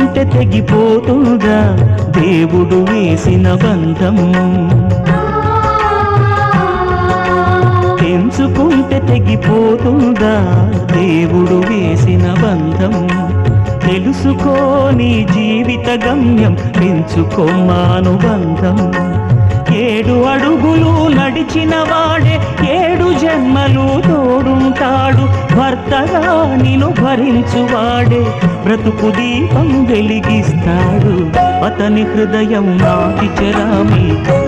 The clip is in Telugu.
తెంచుకుంటే తెగిపోతుందా దేవుడు వేసిన బంధం? తెంచుకుంటే తెగిపోతుందా దేవుడు వేసిన బంధం? తెలుసుకో నీ జీవిత గమ్యం, పెంచుకోమానుబంధం. 7 అడుగులు నడిచిన వాడే 7 జన్మలు తోడుంటాడు. భర్తగా నిన్ను భరించువాడే బ్రతుకు దీపం వెలిగిస్తాడు. అతని హృదయం నాటి చెరామి